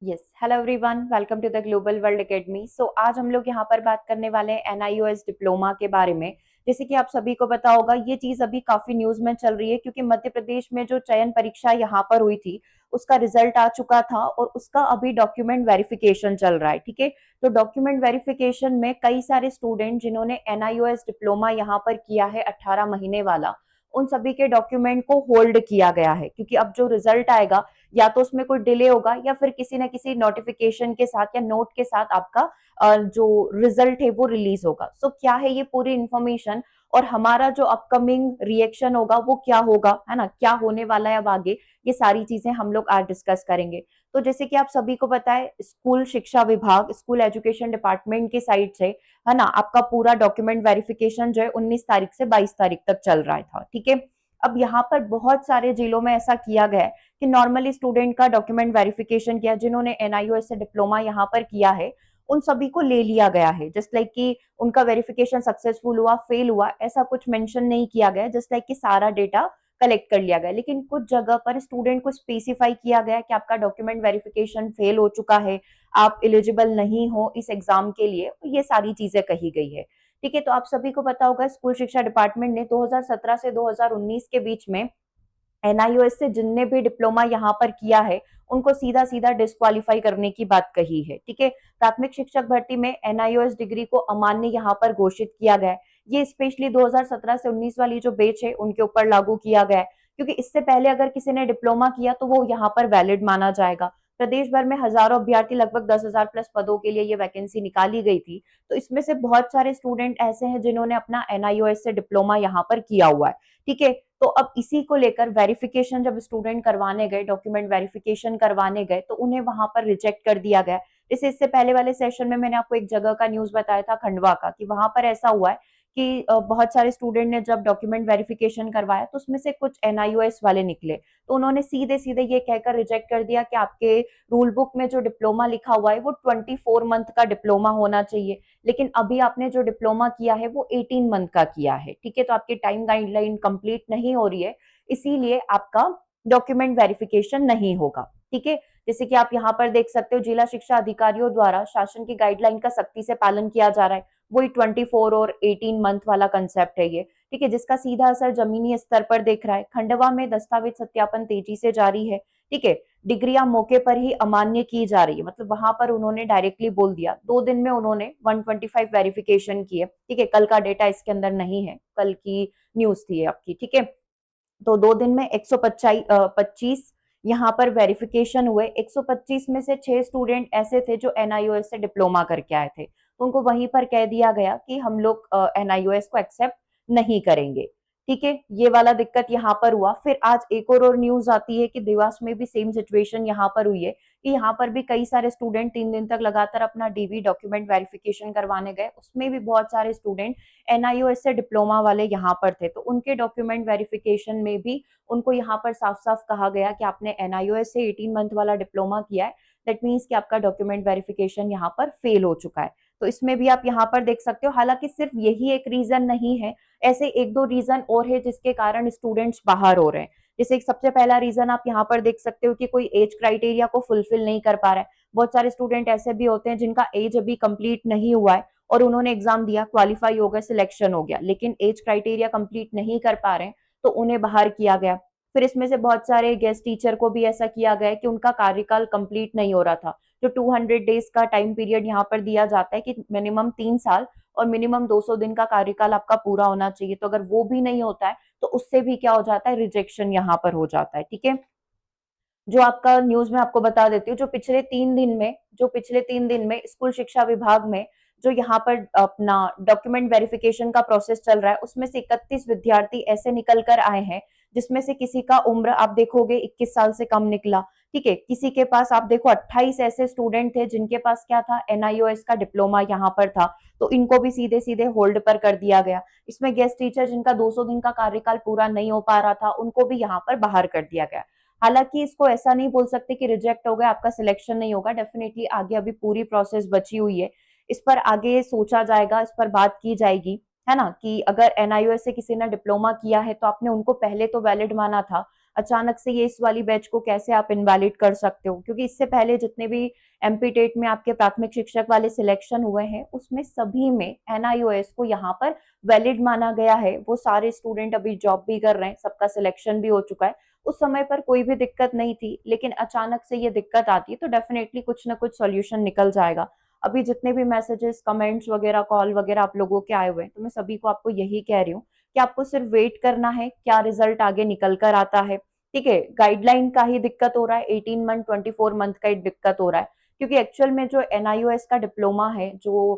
Yes, hello everyone, welcome to the global world academy. So आज हम लोग यहाँ पर बात करने वाले हैं एनआईओएस डिप्लोमा के बारे में। जैसे कि आप सभी को पता होगा, ये चीज अभी काफी न्यूज में चल रही है क्योंकि मध्य प्रदेश में जो चयन परीक्षा यहाँ पर हुई थी उसका रिजल्ट आ चुका था और उसका अभी डॉक्यूमेंट वेरिफिकेशन चल रहा है। ठीक है, तो डॉक्यूमेंट वेरिफिकेशन में कई सारे स्टूडेंट जिन्होंने एनआईओएस डिप्लोमा यहाँ पर किया है 18 महीने वाला, उन सभी के डॉक्यूमेंट को होल्ड किया गया है क्योंकि अब जो रिजल्ट आएगा या तो उसमें कोई डिले होगा या फिर किसी ना किसी नोटिफिकेशन के साथ या नोट के साथ आपका जो रिजल्ट है वो रिलीज होगा। सो क्या है ये पूरी इंफॉर्मेशन और हमारा जो अपकमिंग रिएक्शन होगा वो क्या होगा, है ना, क्या होने वाला है अब आगे, ये सारी चीजें हम लोग आज डिस्कस करेंगे। तो जैसे कि आप सभी को पता है, स्कूल शिक्षा विभाग, स्कूल एजुकेशन डिपार्टमेंट की साइड से, है ना, आपका पूरा डॉक्यूमेंट वेरिफिकेशन जो है 19 तारीख से 22 तारीख तक चल रहा था। ठीक है, अब यहाँ पर बहुत सारे जिलों में ऐसा किया गया है कि नॉर्मली स्टूडेंट का डॉक्यूमेंट वेरिफिकेशन किया, जिन्होंने एनआईओएस से डिप्लोमा यहाँ पर किया है उन सभी को ले लिया गया है। जस्ट लाइक कि उनका वेरिफिकेशन सक्सेसफुल हुआ, फेल हुआ, ऐसा कुछ मेंशन नहीं किया गया। जस्ट लाइक कि सारा डेटा कलेक्ट कर लिया गया, लेकिन कुछ जगह पर स्टूडेंट को स्पेसिफाई किया गया कि आपका डॉक्यूमेंट वेरिफिकेशन फेल हो चुका है, आप एलिजिबल नहीं हो इस एग्जाम के लिए, ये सारी चीजें कही गई है। ठीक है, तो आप सभी को पता होगा, स्कूल शिक्षा डिपार्टमेंट ने 2017 से 2019 के बीच में एनआईओएस से जिनने भी डिप्लोमा यहाँ पर किया है उनको सीधा सीधा डिस्क्वालीफाई करने की बात कही है। ठीक है, प्राथमिक शिक्षक भर्ती में एनआईओएस डिग्री को अमान्य यहाँ पर घोषित किया गया है। ये स्पेशली 2017 से 19 वाली जो बैच है उनके ऊपर लागू किया गया है, क्योंकि इससे पहले अगर किसी ने डिप्लोमा किया तो वो यहाँ पर वैलिड माना जाएगा। प्रदेश भर में हजारों अभ्यर्थी, लगभग 10,000 प्लस पदों के लिए ये वैकेंसी निकाली गई थी। तो इसमें से बहुत सारे स्टूडेंट ऐसे हैं जिन्होंने अपना एनआईओएस से डिप्लोमा यहाँ पर किया हुआ है। ठीक है, तो अब इसी को लेकर वेरिफिकेशन जब स्टूडेंट करवाने गए, डॉक्यूमेंट वेरिफिकेशन करवाने गए, तो उन्हें वहां पर रिजेक्ट कर दिया गया। जैसे इससे पहले वाले सेशन में मैंने आपको एक जगह का न्यूज बताया था, खंडवा का, कि वहां पर ऐसा हुआ है कि बहुत सारे स्टूडेंट ने जब डॉक्यूमेंट वेरिफिकेशन करवाया तो उसमें से कुछ एनआईओएस वाले निकले, तो उन्होंने सीधे सीधे ये कहकर रिजेक्ट कर दिया कि आपके रूल बुक में जो डिप्लोमा लिखा हुआ है वो 24 मंथ का डिप्लोमा होना चाहिए, लेकिन अभी आपने जो डिप्लोमा किया है वो 18 मंथ का किया है। ठीक है, तो आपकी टाइम गाइडलाइन कंप्लीट नहीं हो रही है, इसीलिए आपका डॉक्यूमेंट वेरिफिकेशन नहीं होगा। ठीक है, जैसे कि आप यहाँ पर देख सकते हो, जिला शिक्षा अधिकारियों द्वारा शासन की गाइडलाइन का सख्ती से पालन किया जा रहा है। वही 24 और 18 मंथ वाला कंसेप्ट है ये। ठीक है, जिसका सीधा असर जमीनी स्तर पर देख रहा है। खंडवा में दस्तावेज सत्यापन तेजी से जारी है। ठीक है, डिग्रियां मौके पर ही अमान्य की जा रही है, मतलब वहां पर उन्होंने डायरेक्टली बोल दिया। 2 दिन में उन्होंने 125 वेरिफिकेशन किए। ठीक है, कल का डेटा इसके अंदर नहीं है, कल की न्यूज थी आपकी। ठीक है, तो 2 दिन में 125 यहाँ पर वेरिफिकेशन हुए। 125 में से 6 स्टूडेंट ऐसे थे जो एनआईओएस से डिप्लोमा करके आए थे, तो उनको वहीं पर कह दिया गया कि हम लोग एनआईओएस को एक्सेप्ट नहीं करेंगे। ठीक है, ये वाला दिक्कत यहाँ पर हुआ। फिर आज एक और न्यूज आती है कि देवास में भी सेम सिचुएशन यहाँ पर हुई है कि यहाँ पर भी कई सारे स्टूडेंट 3 दिन तक लगातार अपना डीवी डॉक्यूमेंट वेरिफिकेशन करवाने गए। उसमें भी बहुत सारे स्टूडेंट एनआईओएस से डिप्लोमा वाले यहाँ पर थे, तो उनके डॉक्यूमेंट वेरिफिकेशन में भी उनको यहाँ पर साफ साफ कहा गया कि आपने एनआईओएस से 18 मंथ वाला डिप्लोमा किया है, दैट मीन्स कि आपका डॉक्यूमेंट वेरिफिकेशन यहाँ पर फेल हो चुका है। तो इसमें भी आप यहाँ पर देख सकते हो, हालांकि सिर्फ यही एक रीजन नहीं है, ऐसे एक दो रीजन और है जिसके कारण स्टूडेंट्स बाहर हो रहे हैं। जैसे एक सबसे पहला रीजन आप यहाँ पर देख सकते हो कि कोई एज क्राइटेरिया को फुलफिल नहीं कर पा रहा है। बहुत सारे स्टूडेंट ऐसे भी होते हैं जिनका एज अभी कंप्लीट नहीं हुआ है और उन्होंने एग्जाम दिया, क्वालिफाई हो गए, सिलेक्शन हो गया, लेकिन एज क्राइटेरिया कंप्लीट नहीं कर पा रहे हैं, तो उन्हें बाहर किया गया। फिर इसमें से बहुत सारे गेस्ट टीचर को भी ऐसा किया गया कि उनका कार्यकाल कंप्लीट नहीं हो रहा था। जो 200 डेज का टाइम पीरियड यहाँ पर दिया जाता है कि मिनिमम 3 साल और मिनिमम 200 दिन का कार्यकाल आपका पूरा होना चाहिए, तो अगर वो भी नहीं होता है तो उससे भी क्या हो जाता है, रिजेक्शन यहाँ पर हो जाता है। ठीक है, जो आपका न्यूज में आपको बता देती हूँ, जो पिछले 3 दिन में स्कूल शिक्षा विभाग में जो यहाँ पर अपना डॉक्यूमेंट वेरिफिकेशन का प्रोसेस चल रहा है, उसमें से 31 विद्यार्थी ऐसे निकल कर आए हैं जिसमें से किसी का उम्र आप देखोगे 21 साल से कम निकला। ठीक है, किसी के पास आप देखो 28 ऐसे स्टूडेंट थे जिनके पास क्या था, एनआईओएस का डिप्लोमा यहाँ पर था, तो इनको भी सीधे सीधे होल्ड पर कर दिया गया। इसमें गेस्ट टीचर जिनका 200 दिन का कार्यकाल पूरा नहीं हो पा रहा था, उनको भी यहाँ पर बाहर कर दिया गया। हालांकि इसको ऐसा नहीं बोल सकते कि रिजेक्ट हो गया, आपका सिलेक्शन नहीं होगा, डेफिनेटली आगे अभी पूरी प्रोसेस बची हुई है। इस पर आगे सोचा जाएगा, इस पर बात की जाएगी, है ना, कि अगर एनआईओएस से किसी ने डिप्लोमा किया है तो आपने उनको पहले तो वैलिड माना था, अचानक से ये इस वाली बैच को कैसे आप इनवैलिड कर सकते हो, क्योंकि इससे पहले जितने भी एमपी टेट में आपके प्राथमिक शिक्षक वाले सिलेक्शन हुए हैं उसमें सभी में एनआईओएस को यहाँ पर वैलिड माना गया है। वो सारे स्टूडेंट अभी जॉब भी कर रहे हैं, सबका सिलेक्शन भी हो चुका है, उस समय पर कोई भी दिक्कत नहीं थी, लेकिन अचानक से ये दिक्कत आती है तो डेफिनेटली कुछ ना कुछ सॉल्यूशन निकल जाएगा। अभी जितने भी मैसेजेस, कमेंट्स वगैरह, कॉल वगैरह आप लोगों के आए हुए हैं, तो मैं सभी को आपको यही कह रही हूँ कि आपको सिर्फ वेट करना है, क्या रिजल्ट आगे निकल कर आता है। ठीक है, गाइडलाइन का ही दिक्कत हो रहा है, 18 मंथ 24 मंथ का ही दिक्कत हो रहा है, क्योंकि एक्चुअल में जो एनआईओएस का डिप्लोमा है, जो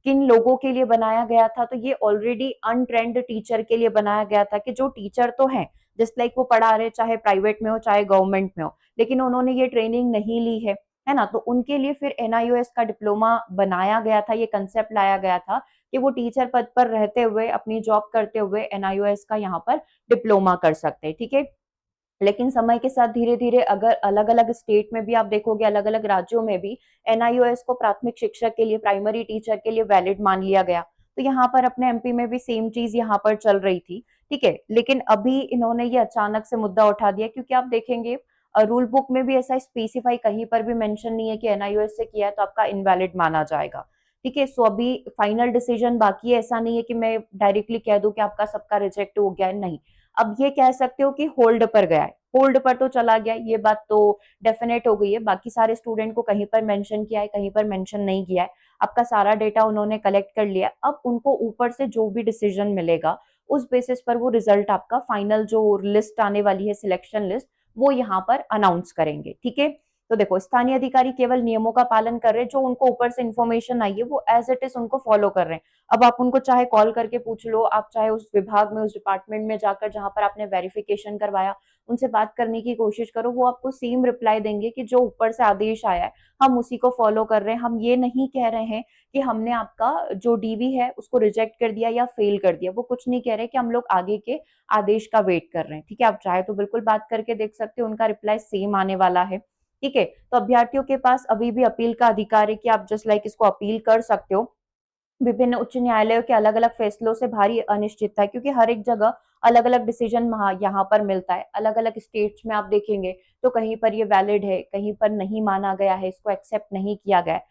किन लोगों के लिए बनाया गया था, तो ये ऑलरेडी अनट्रेंड टीचर के लिए बनाया गया था, कि जो टीचर तो हैं, जस्ट लाइक वो पढ़ा रहे, चाहे प्राइवेट में हो चाहे गवर्नमेंट में हो, लेकिन उन्होंने ये ट्रेनिंग नहीं ली है ना, तो उनके लिए फिर एनआईओएस का डिप्लोमा बनाया गया था, ये कंसेप्ट लाया गया था कि वो टीचर पद पर रहते हुए, अपनी जॉब करते हुए एनआईओएस का यहाँ पर डिप्लोमा कर सकते हैं। ठीक है, लेकिन समय के साथ धीरे-धीरे अगर अलग-अलग स्टेट में भी आप देखोगे, अलग-अलग राज्यों में भी एनआईओएस को प्राथमिक शिक्षक के लिए, प्राइमरी टीचर के लिए वैलिड मान लिया गया। तो यहाँ पर अपने एमपी में भी सेम चीज़ यहाँ पर चल रही थी, ठीक है? लेकिन अभी इन्होंने ये अचानक से मुद्दा उठा दिया, क्योंकि आप देखेंगे रूल बुक में भी ऐसा स्पेसिफाई कहीं पर भी मेंशन नहीं है कि एनआईओएस से किया है तो आपका इनवैलिड माना जाएगा। ठीक है? सो अभी फाइनल डिसीजन बाकी है, ऐसा नहीं है कि मैं डायरेक्टली कह दूँ कि आपका सबका रिजेक्ट हो गया है, नहीं। अब ये कह सकते हो कि होल्ड पर गया है, होल्ड पर तो चला गया, ये बात तो डेफिनेट हो गई है। बाकी सारे स्टूडेंट को कहीं पर मेंशन किया है, कहीं पर मेंशन नहीं किया है। आपका सारा डेटा उन्होंने कलेक्ट कर लिया है। अब उनको ऊपर से जो भी डिसीजन मिलेगा, उस बेसिस पर वो रिजल्ट आपका फाइनल जो लिस्ट आने वाली है, सिलेक्शन लिस्ट, वो यहाँ पर अनाउंस करेंगे। ठीक है? तो देखो, स्थानीय अधिकारी केवल नियमों का पालन कर रहे हैं, जो उनको ऊपर से इन्फॉर्मेशन आई है वो एज इट इज उनको फॉलो कर रहे हैं। अब आप उनको चाहे कॉल करके पूछ लो, आप चाहे उस विभाग में, उस डिपार्टमेंट में जाकर जहाँ पर आपने वेरिफिकेशन करवाया, उनसे बात करने की कोशिश करो, वो आपको सेम रिप्लाई देंगे कि जो ऊपर से आदेश आया है, हम उसी को फॉलो कर रहे हैं। हम ये नहीं कह रहे हैं कि हमने आपका जो डीवी है उसको रिजेक्ट कर दिया या फेल कर दिया, वो कुछ नहीं कह रहे कि हम लोग आगे के आदेश का वेट कर रहे हैं। ठीक है, आप चाहे तो बिल्कुल बात करके देख सकते हो, उनका रिप्लाई सेम आने वाला है। ठीक है, तो अभ्यर्थियों के पास अभी भी अपील का अधिकार है कि आप जस्ट लाइक इसको अपील कर सकते हो। विभिन्न उच्च न्यायालयों के अलग-अलग फैसलों से भारी अनिश्चितता है, क्योंकि हर एक जगह अलग-अलग डिसीजन यहाँ पर मिलता है। अलग-अलग स्टेट्स में आप देखेंगे तो कहीं पर ये वैलिड है, कहीं पर नहीं माना गया है, इसको एक्सेप्ट नहीं किया गया है।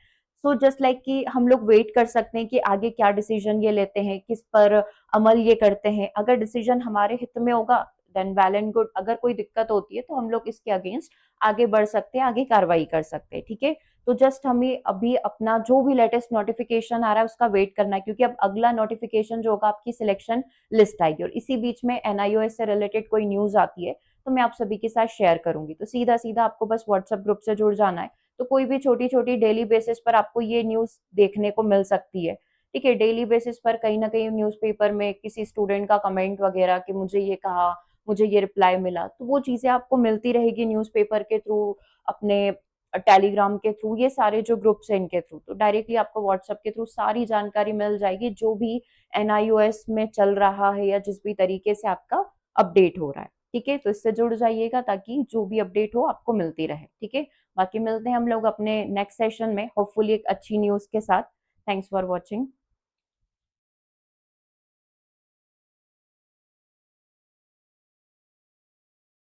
सो जस्ट लाइक कि हम लोग वेट कर सकते हैं कि आगे क्या डिसीजन ये लेते हैं, किस पर अमल ये करते हैं। अगर डिसीजन हमारे हित में होगा देन वेल एंड गुड, अगर कोई दिक्कत होती है तो हम लोग इसके अगेंस्ट आगे बढ़ सकते हैं, आगे कार्रवाई कर सकते हैं। ठीक है, तो जस्ट हमें अभी अपना जो भी लेटेस्ट नोटिफिकेशन आ रहा है उसका वेट करना है, क्योंकि अब अगला नोटिफिकेशन जो होगा आपकी सिलेक्शन लिस्ट आएगी, और इसी बीच में एनआईओएस से रिलेटेड कोई न्यूज आती है तो मैं आप सभी के साथ शेयर करूंगी। तो सीधा सीधा आपको बस व्हाट्सएप ग्रुप से जुड़ जाना है, तो कोई भी छोटी छोटी डेली बेसिस पर आपको ये न्यूज देखने को मिल सकती है। ठीक है, डेली बेसिस पर कहीं ना कहीं न्यूज़पेपर में किसी स्टूडेंट का कमेंट वगैरह कि मुझे ये कहा, मुझे ये रिप्लाई मिला, तो वो चीजें आपको मिलती रहेगी न्यूज़पेपर के थ्रू, अपने टेलीग्राम के थ्रू, ये सारे जो ग्रुप्स हैं इनके थ्रू, तो डायरेक्टली आपको व्हाट्सएप के थ्रू सारी जानकारी मिल जाएगी, जो भी एनआईओएस में चल रहा है या जिस भी तरीके से आपका अपडेट हो रहा है। ठीक है, तो इससे जुड़ जाइएगा ताकि जो भी अपडेट हो आपको मिलती रहे। ठीक है, बाकी मिलते हैं हम लोग अपने नेक्स्ट सेशन में, होपफुली एक अच्छी न्यूज के साथ। Thanks for watching.